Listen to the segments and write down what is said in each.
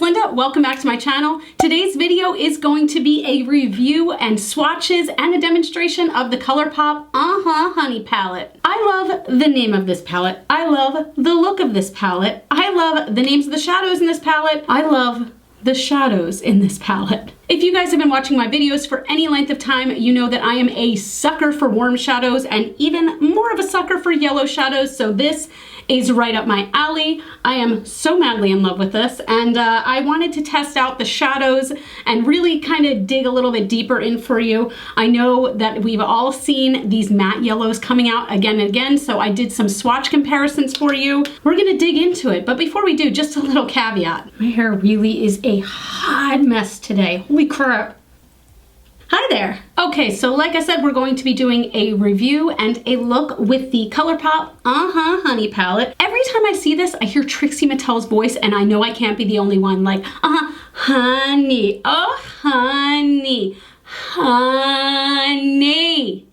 Linda. Welcome back to my channel. Today's video is going to be a review and swatches and a demonstration of the Colourpop Honey palette. I love the name of this palette. I love the look of this palette. I love the names of the shadows in this palette. I love the shadows in this palette. If you guys have been watching my videos for any length of time, you know that I am a sucker for warm shadows and even more of a sucker for yellow shadows, so this is right up my alley. I am so madly in love with this, and I wanted to test out the shadows and really kind of dig a little bit deeper in for you. I know that we've all seen these matte yellows coming out again and again, so I did some swatch comparisons for you. We're gonna dig into it, but before we do, just a little caveat. My hair really is a hot mess today. Holy crap. Hi there. Okay, so like I said, we're going to be doing a review and a look with the Colourpop Honey palette. Every time I see this, I hear Trixie Mattel's voice, and I know I can't be the only one, like, honey, oh honey, honey.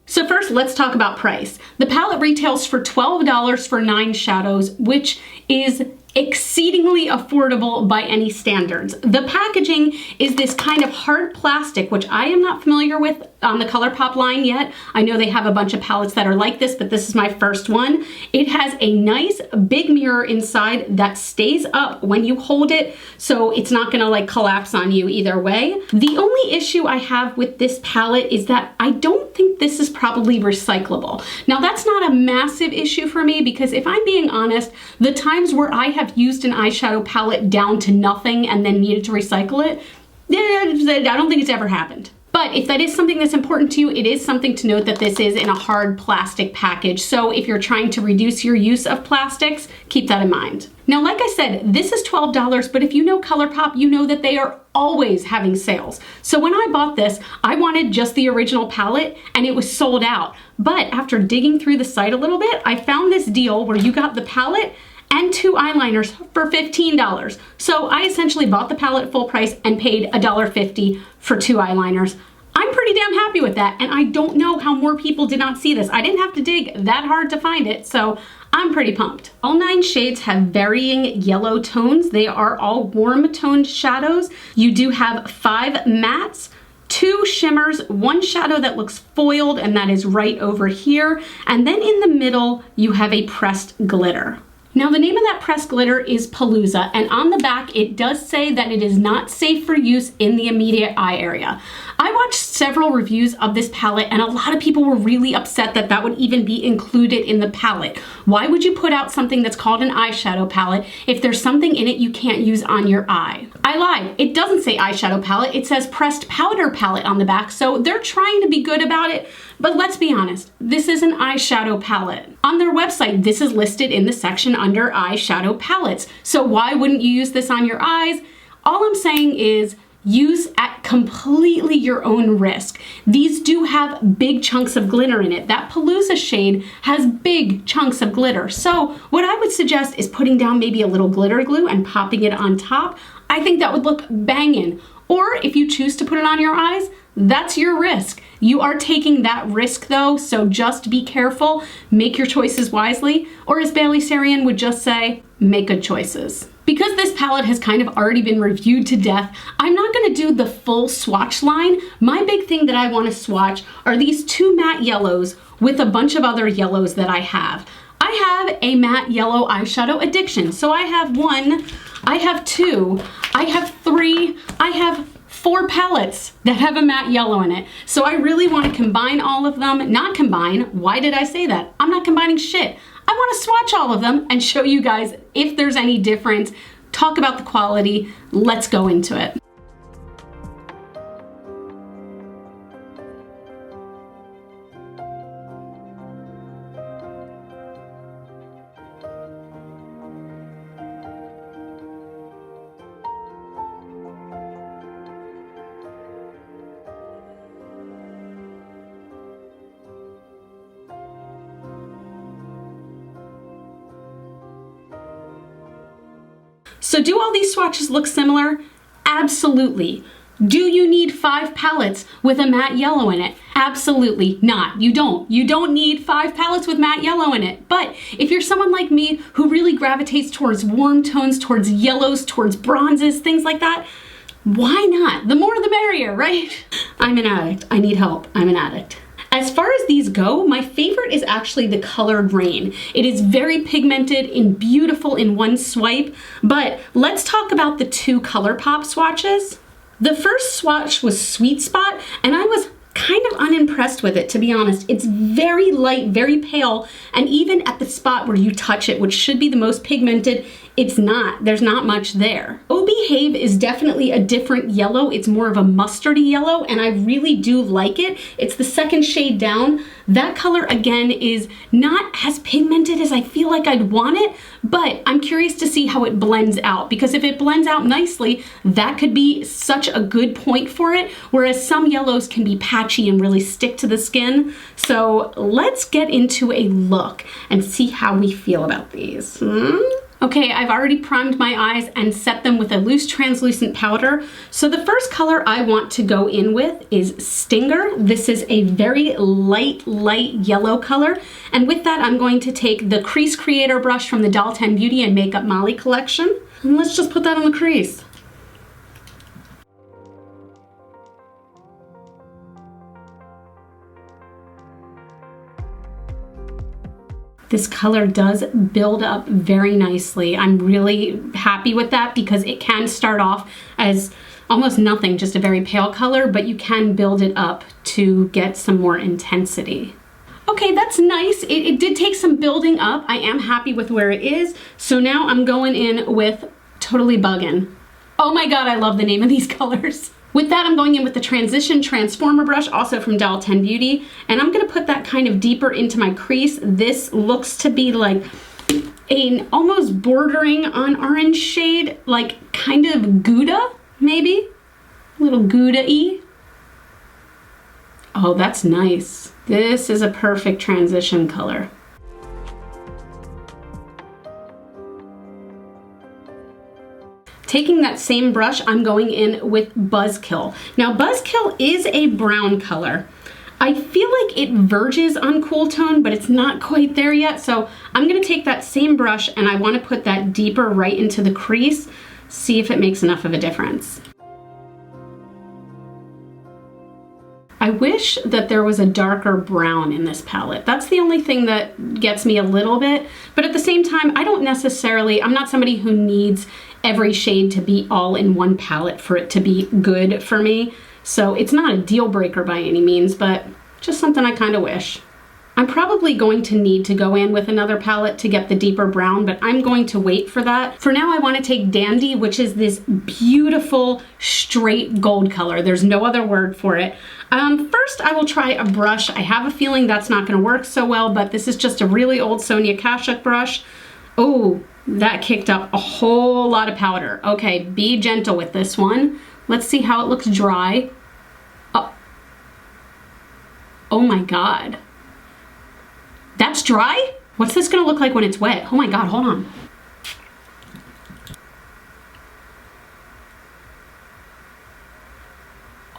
So first, let's talk about price. The palette retails for $12 for 9 shadows, which is exceedingly affordable by any standards. The packaging is this kind of hard plastic, which I am not familiar with on the Colourpop line yet. I know they have a bunch of palettes that are like this, but this is my first one. It has a nice big mirror inside that stays up when you hold it, so it's not gonna like collapse on you either way. The only issue I have with this palette is that I don't think this is probably recyclable. Now that's not a massive issue for me, because if I'm being honest, the times where I have used an eyeshadow palette down to nothing and then needed to recycle it, I don't think it's ever happened. But if that is something that's important to you, it is something to note that this is in a hard plastic package. So if you're trying to reduce your use of plastics, keep that in mind. Now, like I said, this is $12, but if you know Colourpop, you know that they are always having sales. So when I bought this, I wanted just the original palette and it was sold out. But after digging through the site a little bit, I found this deal where you got the palette and 2 eyeliners for $15. So I essentially bought the palette full price and paid $1.50 for 2 eyeliners. I'm pretty damn happy with that, and I don't know how more people did not see this. I didn't have to dig that hard to find it, so I'm pretty pumped. All 9 shades have varying yellow tones. They are all warm toned shadows. You do have 5 mattes, 2 shimmers, 1 shadow that looks foiled, and that is right over here. And then in the middle, you have a pressed glitter. Now the name of that pressed glitter is Palooza, and on the back it does say that it is not safe for use in the immediate eye area. I watched several reviews of this palette and a lot of people were really upset that that would even be included in the palette. Why would you put out something that's called an eyeshadow palette if there's something in it you can't use on your eye? I lied. It doesn't say eyeshadow palette, it says pressed powder palette on the back, so they're trying to be good about it. But let's be honest, this is an eyeshadow palette. On their website, this is listed in the section under eyeshadow palettes. So why wouldn't you use this on your eyes? All I'm saying is use at completely your own risk. These do have big chunks of glitter in it. That Palooza shade has big chunks of glitter. So what I would suggest is putting down maybe a little glitter glue and popping it on top. I think that would look banging. Or if you choose to put it on your eyes, that's your risk. You are taking that risk though, so just be careful, make your choices wisely, or as Bailey Sarian would just say, make good choices. Because this palette has kind of already been reviewed to death, I'm not gonna do the full swatch line. My big thing that I wanna swatch are these 2 matte yellows with a bunch of other yellows that I have. I have a matte yellow eyeshadow addiction. So I have 1, I have 2, I have 3, I have 4 palettes that have a matte yellow in it. So I really want to combine all of them. Not combine, why did I say that? I'm not combining shit. I want to swatch all of them and show you guys if there's any difference, talk about the quality, let's go into it. So do all these swatches look similar? Absolutely. Do you need 5 palettes with a matte yellow in it? Absolutely not. You don't. You don't need 5 palettes with matte yellow in it. But if you're someone like me who really gravitates towards warm tones, towards yellows, towards bronzes, things like that, why not? The more the merrier, right? I'm an addict. I need help. I'm an addict. As far as these go, my favorite is actually the Colored Rain. It is very pigmented and beautiful in one swipe, but let's talk about the 2 Colourpop swatches. The first swatch was Sweet Spot, and I was kind of unimpressed with it, to be honest. It's very light, very pale, and even at the spot where you touch it, which should be the most pigmented, it's not. There's not much there. Oh Behave is definitely a different yellow. It's more of a mustardy yellow, and I really do like it. It's the second shade down. That color, again, is not as pigmented as I feel like I'd want it, but I'm curious to see how it blends out, because if it blends out nicely, that could be such a good point for it, whereas some yellows can be patchy and really stick to the skin. So let's get into a look and see how we feel about these. Okay, I've already primed my eyes and set them with a loose translucent powder. So the first color I want to go in with is Stinger. This is a very light yellow color. And with that, I'm going to take the Crease Creator brush from the Doll 10 Beauty and Makeup Molly collection. And let's just put that on the crease. This color does build up very nicely. I'm really happy with that because it can start off as almost nothing, just a very pale color, but you can build it up to get some more intensity. Okay, that's nice. It did take some building up. I am happy with where it is. So now I'm going in with Totally Buggin'. Oh my God, I love the name of these colors. With that, I'm going in with the Transition Transformer brush, also from Doll 10 Beauty, and I'm gonna put that kind of deeper into my crease. This looks to be like an almost bordering on orange shade, like kind of Gouda, maybe? A little Gouda-y. Oh, that's nice. This is a perfect transition color. Taking that same brush, I'm going in with Buzzkill. Now, Buzzkill is a brown color. I feel like it verges on cool tone, but it's not quite there yet. So I'm gonna take that same brush and I wanna put that deeper right into the crease, see if it makes enough of a difference. I wish that there was a darker brown in this palette. That's the only thing that gets me a little bit, but at the same time, I'm not somebody who needs every shade to be all in one palette for it to be good for me. So it's not a deal breaker by any means, but just something I kind of wish. I'm probably going to need to go in with another palette to get the deeper brown, but I'm going to wait for that. For now, I want to take Dandy, which is this beautiful straight gold color. There's no other word for it. First, I will try a brush. I have a feeling that's not going to work so well, but this is just a really old Sonia Kashuk brush. Oh, that kicked up a whole lot of powder. Okay, be gentle with this one. Let's see how it looks dry. Oh my God. That's dry? What's this gonna look like when it's wet? Oh my God, hold on.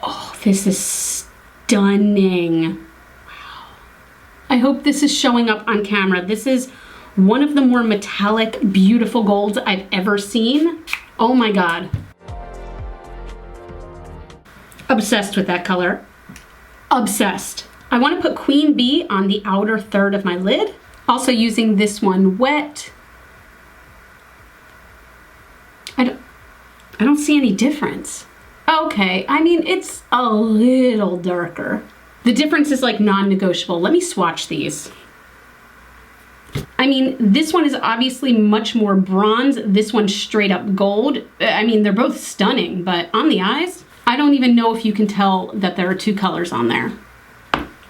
Oh, this is stunning. Wow. I hope this is showing up on camera. This is one of the more metallic, beautiful golds I've ever seen. Oh my God. Obsessed with that color. Obsessed. I want to put Queen Bee on the outer third of my lid. Also using this one wet. I don't see any difference. Okay, I mean, it's a little darker. The difference is like non-negotiable. Let me swatch these. I mean, this one is obviously much more bronze. This one's straight up gold. I mean, they're both stunning, but on the eyes, I don't even know if you can tell that there are 2 colors on there.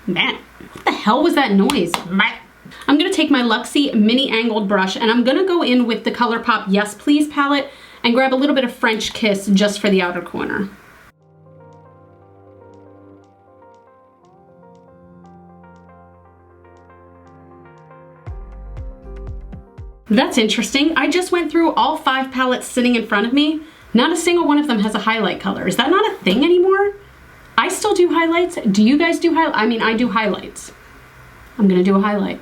Man, what the hell was that noise? I'm gonna take my Luxie mini angled brush and I'm gonna go in with the Colourpop Yes Please palette and grab a little bit of French Kiss just for the outer corner. That's interesting. I just went through all 5 palettes sitting in front of me. Not a single one of them has a highlight color. Is that not a thing anymore? I still do do highlights? Do you guys do highlights? I mean, I do highlights. I'm gonna do a highlight.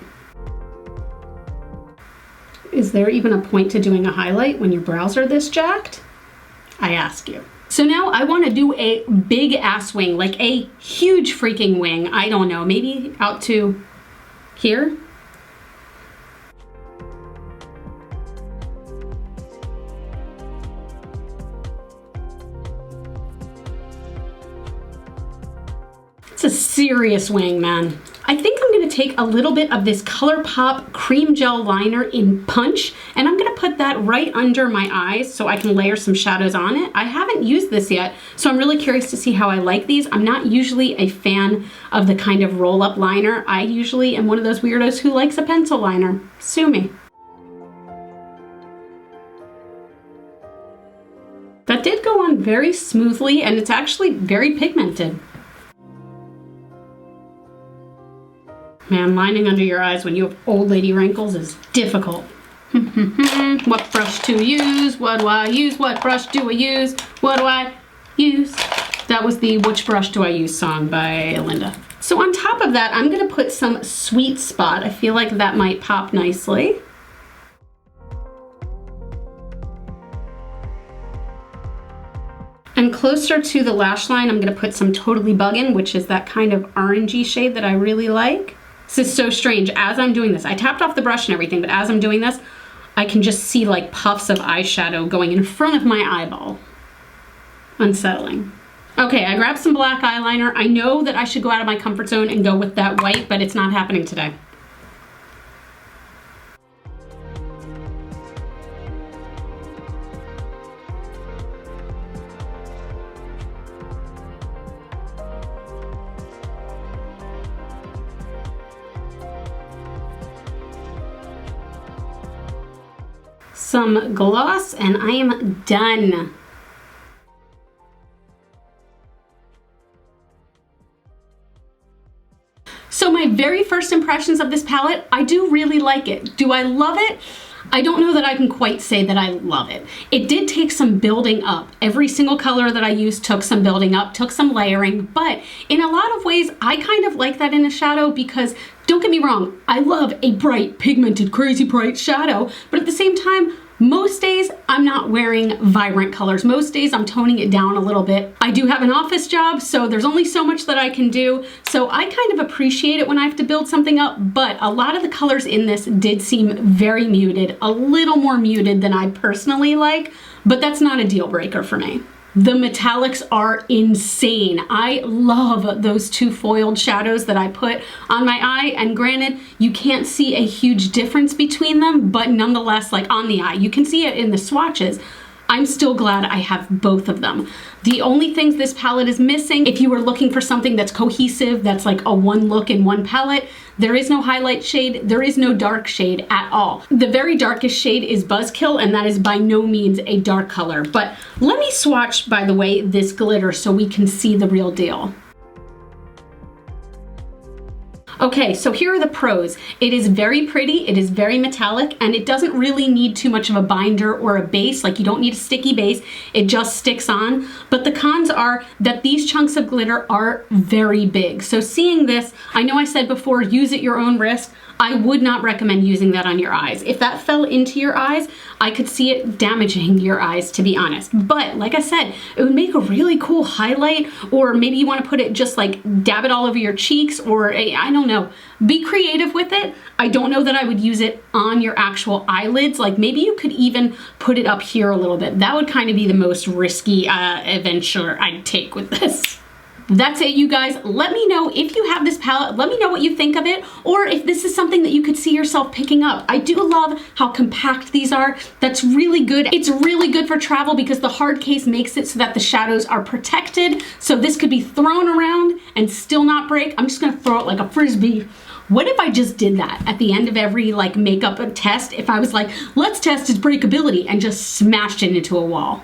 Is there even a point to doing a highlight when your brows are this jacked? I ask you. So now I want to do a big ass wing, like a huge freaking wing. I don't know, maybe out to here. It's a serious wing, man. I think I'm gonna take a little bit of this Colourpop cream gel liner in Punch, and I'm gonna put that right under my eyes so I can layer some shadows on it. I haven't used this yet, so I'm really curious to see how I like these. I'm not usually a fan of the kind of roll-up liner. I usually am one of those weirdos who likes a pencil liner. Sue me. That did go on very smoothly, and it's actually very pigmented. Man, lining under your eyes when you have old lady wrinkles is difficult. What brush to use? What do I use? What brush do I use? What do I use? That was the Which Brush Do I Use song by Linda. So on top of that, I'm gonna put some Sweet Spot. I feel like that might pop nicely. And closer to the lash line, I'm gonna put some Totally Buggin', which is that kind of orangey shade that I really like. This is so strange. As I'm doing this, I tapped off the brush and everything, but as I'm doing this, I can just see like puffs of eyeshadow going in front of my eyeball. Unsettling. Okay, I grabbed some black eyeliner. I know that I should go out of my comfort zone and go with that white, but it's not happening today. Some gloss, and I am done. So my very first impressions of this palette, I do really like it. Do I love it? I don't know that I can quite say that I love it. It did take some building up. Every single color that I used took some building up, took some layering, but in a lot of ways, I kind of like that in a shadow because, don't get me wrong, I love a bright, pigmented, crazy bright shadow, but at the same time, most days I'm not wearing vibrant colors. Most days I'm toning it down a little bit. I do have an office job, so there's only so much that I can do. So I kind of appreciate it when I have to build something up, but a lot of the colors in this did seem very muted, a little more muted than I personally like, but that's not a deal breaker for me. The metallics are insane. I love those two foiled shadows that I put on my eye, and granted, you can't see a huge difference between them, but nonetheless, like on the eye, you can see it in the swatches. I'm still glad I have both of them. The only things this palette is missing, if you were looking for something that's cohesive, that's like a one look in one palette, there is no highlight shade, there is no dark shade at all. The very darkest shade is Buzzkill, and that is by no means a dark color. But let me swatch, by the way, this glitter so we can see the real deal. Okay, so here are the pros. It is very pretty, it is very metallic, and it doesn't really need too much of a binder or a base. Like, you don't need a sticky base, it just sticks on. But the cons are that these chunks of glitter are very big. So seeing this, I know I said before, use at your own risk. I would not recommend using that on your eyes. If that fell into your eyes, I could see it damaging your eyes, to be honest. But like I said, it would make a really cool highlight, or maybe you want to put it just like dab it all over your cheeks, or I don't know. Be creative with it. I don't know that I would use it on your actual eyelids. Like, maybe you could even put it up here a little bit. That would kind of be the most risky adventure I'd take with this. That's it, you guys. Let me know if you have this palette. Let me know what you think of it, or if this is something that you could see yourself picking up. I do love how compact these are. That's really good. It's really good for travel because the hard case makes it so that the shadows are protected. So this could be thrown around and still not break. I'm just gonna throw it like a Frisbee. What if I just did that at the end of every like makeup test? If I was like, let's test its breakability, and just smashed it into a wall.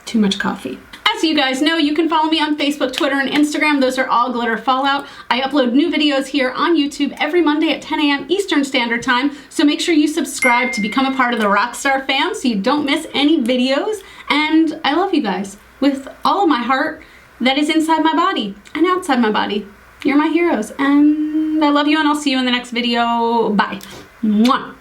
Too much coffee. As you guys know, you can follow me on Facebook, Twitter, and Instagram. Those are all GlitterFallout. I upload new videos here on YouTube every Monday at 10 a.m. Eastern Standard Time, so make sure you subscribe to become a part of the Rockstar fam so you don't miss any videos. And I love you guys with all of my heart. that is inside my body and outside my body. You're my heroes, and I love you, and I'll see you in the next video. Bye. Mwah.